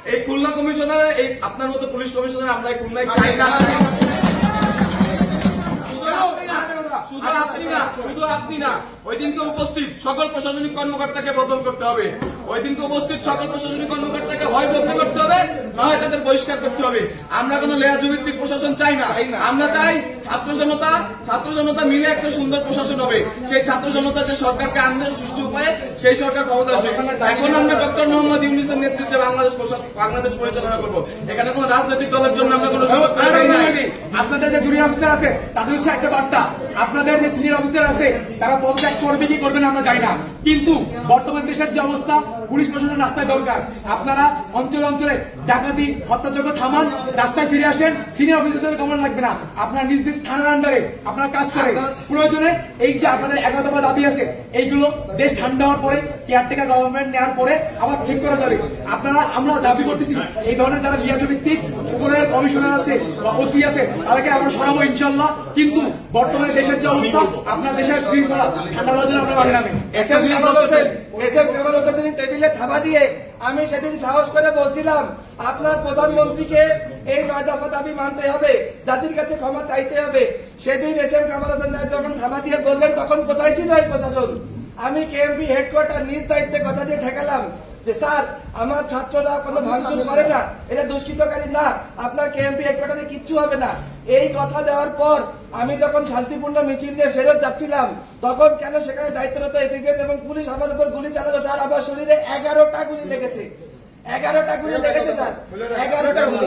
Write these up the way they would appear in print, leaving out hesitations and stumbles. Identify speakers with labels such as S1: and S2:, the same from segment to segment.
S1: এই খুলনা কমিশনার, এই আপনার মতো পুলিশ কমিশনার আমরা খুলনায় চাই না। শুধু আপনি না, ওই দিনকে উপস্থিত সকল প্রশাসনিক কর্মকর্তাকে বদল করতে হবে। ওই দিনকে উপস্থিত সকল প্রশাসনিক কর্মকর্তাকে হয় বদল করতে হবে, নয় তাদের বহিষ্কার করতে হবে। আমরা কোন লেয়াজু ভিত্তিক প্রশাসন চাই না। আমরা চাই ছাত্র জনতা মিলে একটা সুন্দর প্রশাসন হবে। সেই ছাত্র জনতা যে সরকারকে আনবে সুষ্ঠু উপায়ে, সেই সরকার ক্ষমতা আসবে। এখন আমরা ডক্টর মোহাম্মদ ইউনূসের নেতৃত্বে বাংলাদেশ পরিচালনা করব। এখানে কোন রাজনৈতিক দলের জন্য আমরা কোন
S2: আপনাদের যে জুনিয়র অফিসার আছে তাদের হচ্ছে একটা বার্তা, আপনাদের যে সিনিয়র অফিসার আছে তারা পদত্যাগ করবে কি করবে না আমরা জানি না, কিন্তু বর্তমান দেশের যে অবস্থা পুলিশ প্রশাসন রাস্তায় দরকার। আপনারা অঞ্চলে অঞ্চলে ডাকাতি হত্যাযজ্ঞ থামান, রাস্তায় ফিরে আসেন, সিনিয়র অফিসারদের কেমন লাগবে না। আপনারা নিজ নিজ থানার আন্ডারে আপনারা কাজ করে প্রয়োজনে এই যে আপনাদের 11 দফা দাবি আছে এইগুলো দেশ ঠান্ডা হওয়ার পরে কেয়ারটেকার গভর্নমেন্ট নেওয়ার পরে আবার ঠিক করা যাবে। আপনারা আমরা দাবি করতেছি এই ধরনের যারা লিয়াজু ভিত্তিক উপরের কমিশনার আছে বা ওসি আছে তাদেরকে আমরা সরাবো ইনশাল্লাহ, কিন্তু বর্তমানে দেশের যে অবস্থা আপনার দেশের শৃঙ্খলা ঠান্ডা হওয়ার জন্য আপনার বাড়ি নামে
S3: টেবিলে থাবা দিয়ে আমি সেদিন সাহস করে বলছিলাম আপনার প্রধানমন্ত্রীকে এই 9 দফা দাবি মানতে হবে, জাতির কাছে ক্ষমা চাইতে হবে। সেদিন এসএম কামাল হোসেন যখন থাবা দিয়ে বললেন তখন কোথায় ছিল এই প্রশাসন? আমি কেএমপি হেডকোয়ার্টার নিজ দায়িত্বে কথা দিয়ে ঠেকালাম যে স্যার আমার ছাত্ররা কোনো ভাঙচুর করে না, এটা দুষ্কৃতকারী না, আপনার কেএমপি হেডকোয়ার্টারে কিচ্ছু হবে না। এই কথা দেওয়ার পর আমি যখন শান্তিপূর্ণ মিছিল দিয়ে ফেরত যাচ্ছিলাম তখন কেন সেখানে দায়িত্বরত এপিবিএন এবং পুলিশ আমার উপর গুলি চালালো? স্যার আমার শরীরে 11টা গুলি লেগেছে, 11টা গুলি লেগেছে স্যার, 11টা গুলি,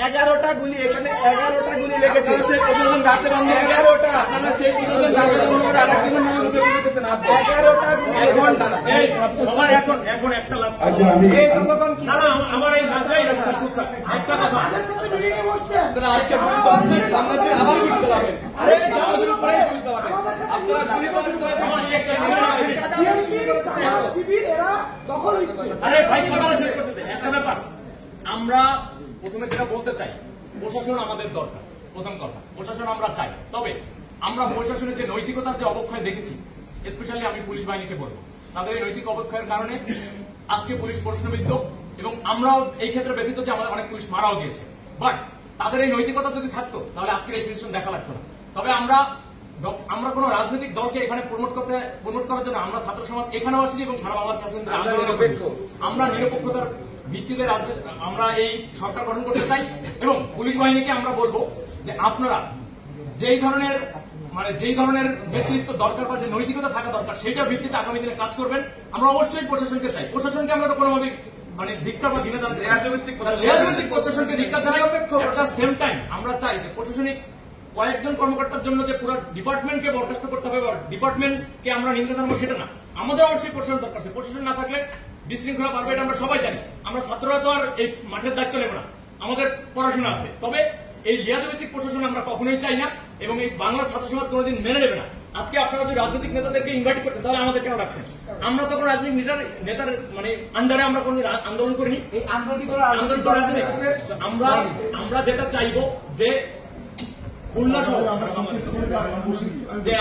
S3: 11টা গুলি, এখানে 11টা গুলি লেগেছে।
S1: সেই প্রশাসন রাতের অন্ধকারে
S3: 11টা,
S1: আপনারা সেই প্রশাসন রাতের অন্ধকারে আরেকজনের নামে অভিযোগ দিতেছেন।
S3: 11টা গুলি
S2: এখন একটা লাস্ট
S3: এই জনগণ কি
S2: আমার এই রাস্তায় একটা কথা
S1: আপনারা আজকে সামনে থেকে আবার বুঝতে পারবেন।
S2: আরে ভাই কথা শেষ করতে দেন। একটা ব্যাপার আমরা প্রথমে যেটা বলতে চাই, প্রশাসন আমাদের দরকার। প্রথম কথা, প্রশাসন আমরা চাই, তবে আমরা প্রশাসনের যে নৈতিকতার যে অবক্ষয় দেখেছি, স্পেশালি আমি পুলিশ বাহিনীকে বলবো, তাদের এই নৈতিক অবক্ষয়ের কারণে আজকে পুলিশ প্রশ্নবিদ্ধ, এবং আমরাও এই ক্ষেত্রে ব্যথিত যে আমাদের অনেক পুলিশ মারাও গিয়েছে। বাট তাদের এই নৈতিকতা যদি থাকতো তাহলে আজকের এই সিচুয়েশন দেখা লাগতো না। তবে আমরা কোন রাজনৈতিক দলকে এখানে প্রমোট করার জন্য আমরা ছাত্র সমাজ এখানেও আসিনি এবং সারা বাংলাদেশ আমরা নিরপেক্ষতার ভিত্তিতে আমরা এই সরকার গঠন করতে চাই। এবং পুলিশ বাহিনীকে আমরা বলবো যে আপনারা যেই ধরনের নেতৃত্ব দরকার বা যে নৈতিকতা থাকা দরকার সেইটার ভিত্তিতে আগামী দিনে কাজ করবেন। আমরা অবশ্যই প্রশাসনকে চাই, প্রশাসনকে আমরা তো কোনোভাবে ধিক্কার বা ঘৃণা জানাতে লেয়াজভিত্তিক প্রশাসনকে ধিক্কার জানাই। সেম টাইম আমরা চাই যে প্রশাসনিক কয়েকজন কর্মকর্তার জন্য যে পুরো ডিপার্টমেন্টকে বরখাস্ত করতে হবে বা ডিপার্টমেন্টকে আমরা নিন্দা জানাবো সেটা না। আমাদের অবশ্যই প্রশাসন দরকার আছে, প্রশাসন না থাকলে বিশৃঙ্খলা বাড়বে, এটা আমরা সবাই জানি। আমরা ছাত্ররা তো আর এই মাঠের দায়িত্ব নেব না, আমাদের পড়াশোনা আছে। তবে এই লিয়াজভিত্তিক প্রশাসন আমরা কখনোই চাই না এবং এই বাংলা ছাত্র সমাজ কোনোদিন মেনে নেবে না। আজকে আপনারা যদি রাজনৈতিক নেতাদেরকে ইনভাইট করতেন তাহলে আমাদের কেন রাখছেন? আমরা তো কোনো রাজনৈতিক নেতার আন্ডারে আমরা কোনো আন্দোলন করিনি। এই আমরা যেটা চাইবো যে খুলনা সহ যে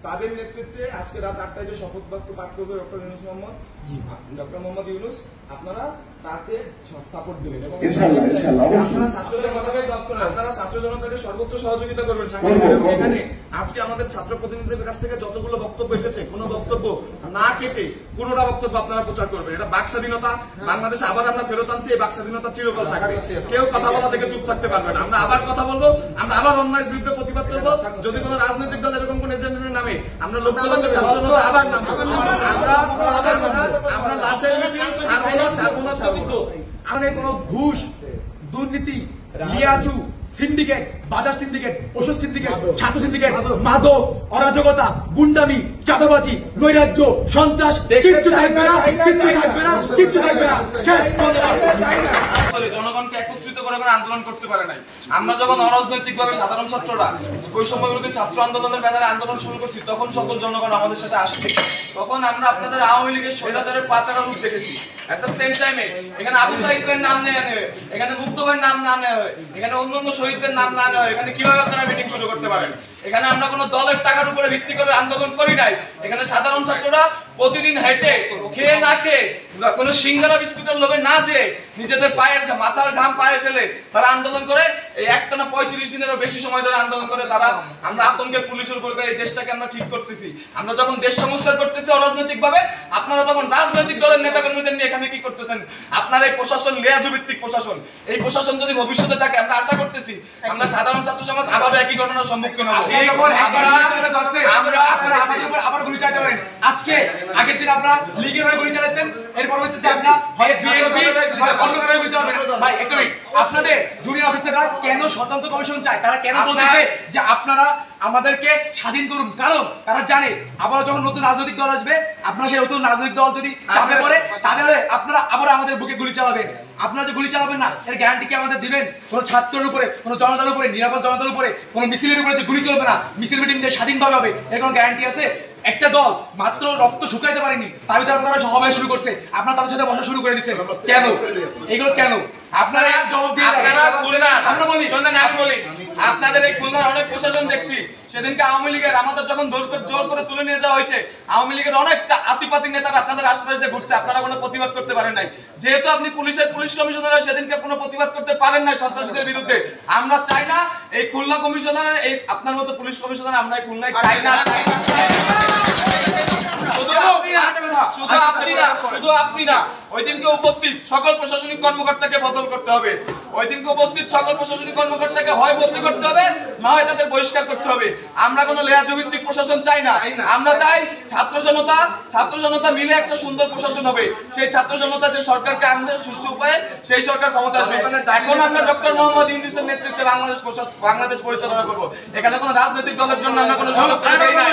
S1: তাদের নেতৃত্বে আজকে রাত 8টায় যে শপথ বাক্য পাঠ করবে ডক্টর মোহাম্মদ ইউনূস, আপনারা তাকে সাপোর্ট দেবেন এবং আপনারা ছাত্র জনতাকে সর্বোচ্চ সহযোগিতা করবেন। এখানে আজকে আমাদের ছাত্র প্রতিনিধিদের কাছ থেকে যতগুলো বক্তব্য এসেছে কোন বক্তব্য না কেটে পুরোটা বক্তব্য আপনারা প্রচার করবেন। এটা বাক স্বাধীনতা, বাংলাদেশে আবার আমরা ফেরত আনছি, এই বাক স্বাধীনতা চিরকাল থাকবে। কেউ কথা বলা থেকে চুপ থাকতে পারবে না। আমরা আবার কথা বলবো, আমরা আবার অন্যায়ের বিরুদ্ধে প্রতিবাদ করবো। যদি কোন রাজনৈতিক দল এরকম কোন এজেন্ডের নামে আমরা লক্ষ্য আবার নামবো, আমরা লাশের ছাড়বো না।
S2: আমাদের কোন ঘুষ, দুর্নীতি, লিয়াজু, সিন্ডিকেট, বাজার সিন্ডিকেট, ওষুধ সিন্ডিকেট, ছাত্র সিন্ডিকেট, মাদক, অরাজকতা, গুন্ডামি, চাঁদাবাজি, নৈরাজ্য, সন্ত্রাস কিচ্ছু থাকবে না, কিচ্ছু থাকবে না, কিচ্ছু থাকবে না।
S1: জনগণকে একত্রিত করে আন্দোলন করতে পারে নাই। আমরা যখন অরাজনৈতিক ভাবে সাধারণ ছাত্ররা বৈষম্য বিরোধী ছাত্র আন্দোলনের ব্যানারে আন্দোলন শুরু করছি তখন সকল জনগণ আমাদের সাথে আসছে। তখন আমরা আপনাদের আওয়ামী লীগের স্বৈরাচারের পাচারা রূপ দেখেছি। এট দ্য সেম টাইমে এখানে আবু সাইদের নাম নেওয়া হয়, এখানে মুক্ত ভাইয়ের নাম না নেওয়া হয়, এখানে অন্যান্য শহীদদের নাম না নেওয়া হয়। এখানে কিভাবে আপনারা মিটিং শুরু করতে পারেন। এখানে আমরা কোনো দলের টাকার উপরে ভিত্তি করে আন্দোলন করি নাই। এখানে সাধারণ ছাত্ররা প্রতিদিন হেঁটে খেয়ে না খেয়ে কোনো সিঙ্গারা বিস্কুটের লোভে না যে নিজেদের পায়ের মাথার ঘাম পায়ে ফেলে তারা আন্দোলন করে। এই একটানা 35 দিনেরও বেশি সময় ধরে আন্দোলন করে তারা। আমরা আতঙ্কে পুলিশের উপর করে এই দেশটাকে আমরা ঠিক করতেছি। আমরা যখন দেশ সংস্কার করতেছি অরাজনৈতিক ভাবে, আপনারা তখন রাজনৈতিক দলের নেতাকর্মীদের নিয়ে এখানে কি করতেছেন? আপনারা এই প্রশাসন লেয়াজু ভিত্তিক প্রশাসন, এই প্রশাসন যদি ভবিষ্যতে থাকে আমরা আশা করতেছি আমরা সাধারণ ছাত্র সমাজ আবারও একই ঘটনার সম্মুখীন হব।
S4: আবার গুলি চালাতে পারেন। আজকে আগের দিন আপনারা লীগের হয়ে গুলি চালাচ্ছেন, এর পরবর্তীতে আপনারা ভাই একটু আপনাদের জুনিয়র অফিসাররা কেন স্বতন্ত্র কমিশন চায়? তারা কেন বলতেছে যে আপনারা আমাদেরকে স্বাধীন করুন? কারণ তারা জানে আবার যখন নতুন রাজনৈতিক দল আসবে, আপনারা সেই নতুন রাজনৈতিক দল যদি চাপে পড়ে তাহলে আপনারা আবার আমাদের বুকে গুলি চালাবেন। আপনারা যে গুলি চালাবেন না এর গ্যারান্টি কি আমাদের দিবেন? কোন ছাত্রের উপরে, কোন জনতার উপরে, নিরাপদ জনতার উপরে, কোন মিছিলের উপরে যে গুলি চলবে না, মিছিল মিটিং যে স্বাধীনভাবে হবে, এর কোনো গ্যারান্টি আছে? একটা দল মাত্র রক্ত শুকাইতে পারেনি, তার ভিতরে আপনারা সমাবেশ শুরু করছে, আপনারা তাদের সাথে বসা শুরু করে দিচ্ছেন কেন? এগুলো কেন? আপনারা জবাব দিয়ে
S1: আমরা বলি, শোনেন আমি বলি, আপনাদের এই খুলনার অনেক প্রশাসন দেখছি। সেদিনকে আওয়ামী লীগের আমাদের যখন জোর করে তুলে নিয়ে যাওয়া হয়েছে, আওয়ামী লীগের অনেক আতিপাতি নেতারা আপনাদের আশপাশ দিয়ে ঘুরছে, আপনারা কোনো প্রতিবাদ করতে পারেন নাই। যেহেতু আপনি পুলিশ কমিশনার সেদিনকে কোনো প্রতিবাদ করতে পারেন নাই সন্ত্রাসীদের বিরুদ্ধে। আমরা চাই না এই খুলনা কমিশনার, এই আপনার মতো পুলিশ কমিশনার আমরা এই খুলনায় চাই না। শুধু আপনি না, ওই দিনকে উপস্থিত সকল প্রশাসনিক কর্মকর্তাকে বদল করতে হবে। ওই দিনকে উপস্থিত সকল প্রশাসনিক কর্মকর্তাকে হয় বদলি করতে হবে, না হয় তাদের বহিষ্কার করতে হবে। আমরা কোনো লেয়াজু ভিত্তিক প্রশাসন চাই না। আমরা চাই ছাত্র জনতা মিলে একটা সুন্দর প্রশাসন হবে। সেই ছাত্র জনতা যে সরকারকে আনবে সুষ্ঠু উপায়ে, সেই সরকার ক্ষমতা আসবে। এখন আমরা ডক্টর মোহাম্মদ ইউনূসের নেতৃত্বে বাংলাদেশ পরিচালনা করব। এখানে কোনো রাজনৈতিক দলের জন্য আমরা কোনো সুযোগ দেই না।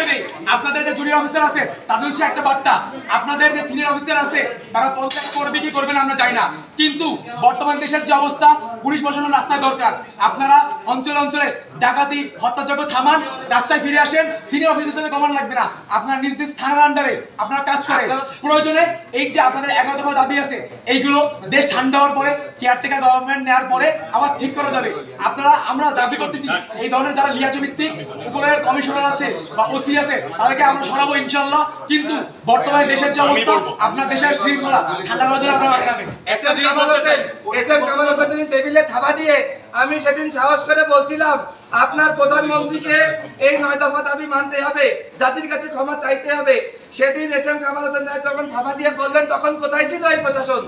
S4: আপনাদের যে জুনিয়র অফিসার আছে তাদের সে একটা বার্তা, আপনাদের যে সিনিয়র অফিসার আছে তারা পদত্যাগ করবে কি করবে না আমরা জানি না, কিন্তু বর্তমান দেশের যে অবস্থা পুলিশ প্রশাসন রাস্তায় দরকার। আপনারা অঞ্চলে অঞ্চলে ডাকাতি হত্যাযজ্ঞ থামান, রাস্তায় ফিরে আসেন। সিনিয়র অফিসার থেকে কমান লাগবে না, আপনারা নিজ নিজ থানার আন্ডারে আপনারা কাজ করেন। প্রয়োজনে এই যে আপনাদের 11 দফা দাবি আছে এইগুলো দেশ ঠান্ডা হওয়ার পরে, কেয়ারটেকার গভর্নমেন্ট নেওয়ার পরে আবার ঠিক করা যাবে। আমরা দাবি করতেছি এই ধরনের যারা লিয়াজু ভিত্তিক উপরের কমিশনার আছে বা ওসি আছে তাদেরকে আমরা সরাবো ইনশাআল্লাহ। কিন্তু বর্তমানে দেশের যে অবস্থা, আপনার দেশের শৃঙ্খলা ঠান্ডা করার জন্য আপনারা আগাবেন।
S3: এসএম কামাল হোসেন টেবিলে থাবা দিয়ে আমি সেদিন সাহস করে বলছিলাম আপনার প্রধানমন্ত্রীকে এই 9 দফা দাবি মানতে হবে, জাতির কাছে ক্ষমা চাইতে হবে। সেদিন এসএম কামাল হোসেন যখন থাবা দিয়ে বললেন তখন কোথায় ছিল এই প্রশাসন?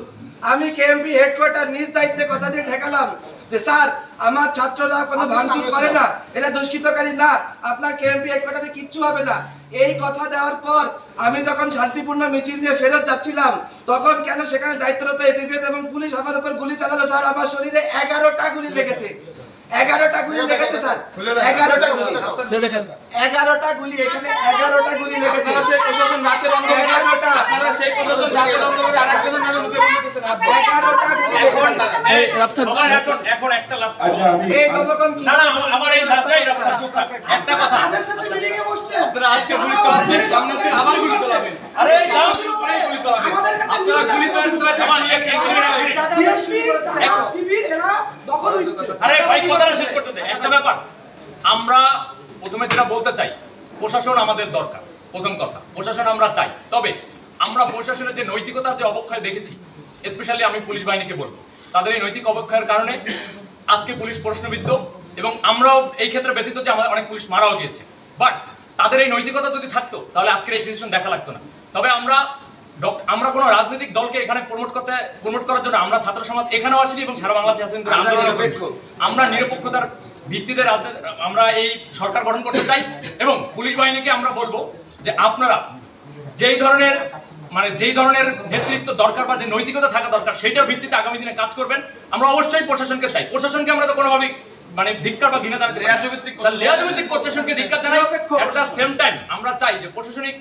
S3: আমি কেএমপি হেডকোয়ার্টার নিজ দায়িত্বে কথা দিয়ে ঠেকালাম যে স্যার আমার ছাত্ররা কোনো ভাঙচুর করে না, এটা দুষ্কৃতকারী না, আপনার কেএমপি হেডকোয়ার্টারে কিচ্ছু হবে না। এই কথা দেওয়ার পর আমি যখন শান্তিপূর্ণ মিছিল নিয়ে ফেরত যাচ্ছিলাম তখন কেন সেখানে দায়িত্বরত এপিবিএন এবং পুলিশ আমার উপর গুলি চালালো? স্যার আমার শরীরে 11টা গুলি লেগেছে, 11টা গুলি লেগেছে স্যার, 11টা গুলি, 11টা গুলি, এখানে 11টা গুলি লেগেছে।
S1: সেই প্রশাসন রাতের অন্ধকারে, আপনারা সেই প্রশাসন রাতের অন্ধকারে আরেকজনের নামে মুছে বন্ধ করছেন।
S3: 11টা গুলি লেগেছে।
S2: এখন একটা লাস্ট
S3: এই জনগণ কি
S2: না আমার এই চুপ থাক, একটা কথা,
S3: তাদের সাথে মিটিং এ বসছে,
S2: আপনারা আজকে গুলি চালাচ্ছেন, সামনে থেকে আবার গুলি চালাবেন। আরে যাও গুলি চালাবেন, আপনারা গুলি
S3: শিবির এরা দখল হচ্ছে।
S2: আরে ভাই কথাটা শেষ করতে দে। একটা ব্যাপার আমরা প্রথমে যেটা বলতে চাই, প্রশাসন আমাদের দরকার। প্রথম কথা, প্রশাসন আমরা চাই, তবে আমরা প্রশাসনের যে নৈতিকতার যে অবক্ষয় দেখেছি, স্পেশালি আমি পুলিশ বাহিনীকে বলবো, তাদের এই নৈতিক অবক্ষয়ের কারণে আজকে পুলিশ প্রশ্নবিদ্ধ, এবং আমরাও এই ক্ষেত্রে ব্যতীত যে আমাদের অনেক পুলিশ মারাও গিয়েছে। বাট তাদের এই নৈতিকতা যদি থাকতো তাহলে আজকের এই সিচুয়েশন দেখা লাগতো না। তবে আমরা কোনো রাজনৈতিক দলকে এখানে প্রমোট করার জন্য আমরা ছাত্র সমাজ এখানেও আসিনি এবং সারা বাংলাদেশে আছেন আন্দোলন। আমরা নিরপেক্ষতার ভিত্তিতে আমরা এই সরকার গঠন করতে চাই, এবং পুলিশ বাহিনীকে আমরা বলবো যে আপনারা যেই ধরনের নেতৃত্ব দরকার বা যে নৈতিকতা থাকা দরকার সেইটার ভিত্তিতে আগামী দিনে কাজ করবেন। আমরা অবশ্যই প্রশাসনকে চাই, প্রশাসনকে আমরা তো কোনোভাবেই ধিক্কার বা ঘৃণা জানাতে লেয়াজভিত্তিক প্রশাসনকে ধিক্কার জানাই। একটা সেম টাইম আমরা চাই যে প্রশাসনিক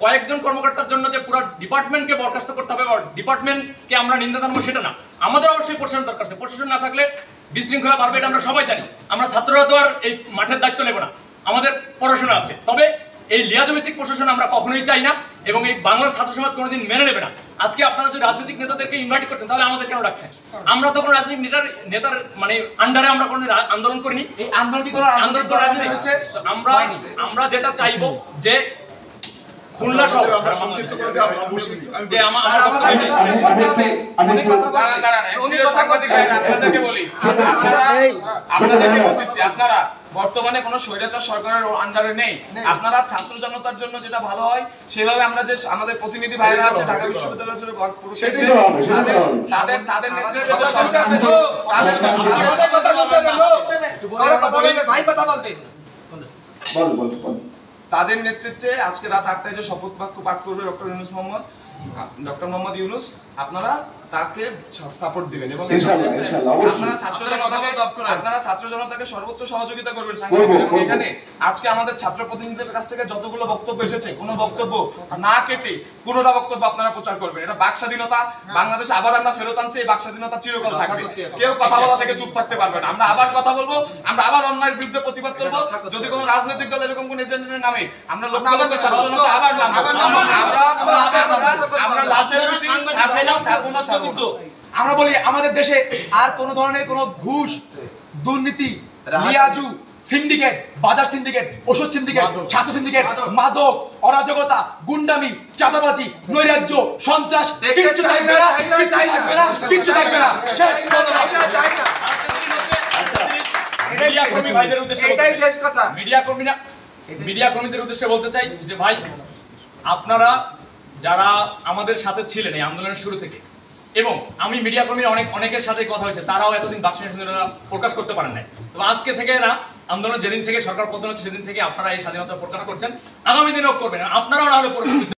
S2: কয়েকজন কর্মকর্তার জন্য যে পুরো ডিপার্টমেন্টকে বরখাস্ত করতে হবে বা ডিপার্টমেন্টকে আমরা নিন্দা জানাবো সেটা না। আমাদের অবশ্যই প্রশাসন দরকার আছে, প্রশাসন না থাকলে বিশৃঙ্খলা বাড়বে, এটা আমরা সবাই জানি। আমরা ছাত্ররা তো আর এই মাঠের দায়িত্ব নেব না, আমাদের পড়াশোনা আছে। তবে এই লিয়াজভিত্তিক প্রশাসন আমরা কখনোই চাই না, এবং এই বাংলার ছাত্র সমাজ কোনোদিন মেনে নেবে না। আজকে আপনারা যদি রাজনৈতিক নেতাদেরকে ইনভাইট করতেন তাহলে আমাদের কেন রাখছেন? আমরা তো কোনো রাজনৈতিক নেতার মানে আন্ডারে আমরা কোনো আন্দোলন করিনি।
S4: এই আন্দোলন কি কোনো
S2: আন্দোলন তো রাজনীতি হচ্ছে। আমরা যেটা চাইবো যে খুলনা সহ যে
S1: আপনাদেরকে বলি, আপনাদেরকে বলতেছি, আপনারা বর্তমানে কোন স্বৈরাচার সরকারের আন্ডারে নেই। আপনারা ছাত্র জনতার জন্য যেটা ভালো হয় সেভাবে আমরা যে আমাদের প্রতিনিধি ভাইরা আছে ঢাকা বিশ্ববিদ্যালয় জুড়ে তাদের নেতৃত্বে তাদের নেতৃত্বে আজকে রাত 8টায় যে শপথ বাক্য পাঠ করবে ডক্টর মোহাম্মদ ইউনূস, আপনারা তাকে সাপোর্ট দিবেন এবং আপনারা ছাত্র জনতাকে সর্বোচ্চ সহযোগিতা করবেন। এখানে আজকে আমাদের ছাত্র প্রতিনিধিদের কাছ থেকে যতগুলো বক্তব্য এসেছে কোনো বক্তব্য না কেটে পুরোটা বক্তব্য আপনারা প্রচার করবেন। এটা বাক স্বাধীনতা, বাংলাদেশে আবার আমরা ফেরত আনছি, এই বাক স্বাধীনতা চিরকাল থাকবে। কেউ কথা বলা থেকে চুপ থাকতে পারবে না। আমরা আবার কথা বলবো, আমরা আবার অন্যায়ের বিরুদ্ধে প্রতিবাদ করবো। যদি কোনো রাজনৈতিক দল এরকম কোন এজেন্ডার নামে আমরা ছাত্র জনতা আবার আমরা লাশের ছাড়বো না।
S4: আমরা বলি আমাদের দেশে আর কোন ধরনের কোন ঘুষ, দুর্নীতি, লিয়াজু, সিন্ডিকেট, বাজার সিন্ডিকেট, ওষুধ সিন্ডিকেট, ছাত্র সিন্ডিকেট, মাদক, অরাজকতা, গুন্ডামি, চাঁদাবাজি, নৈরাজ্য, সন্ত্রাস কিচ্ছু থাকবে না, কিচ্ছু থাকবে না।
S2: মিডিয়া কর্মীদের উদ্দেশ্যে বলতে চাই যে ভাই, আপনারা যারা আমাদের সাথে ছিলেন এই আন্দোলনের শুরু থেকে, এবং আমি মিডিয়া কর্মী অনেকের সাথে কথা হয়েছে, তারাও এতদিন বাক স্বাধীনতা প্রকাশ করতে পারেন নাই। তো আজকে থেকে না, আন্দোলন যেদিন থেকে সরকার পতন হচ্ছে সেদিন থেকে আপনারা এই স্বাধীনতা প্রকাশ করছেন, আগামী দিনেও করবেন। আপনারাও না হলে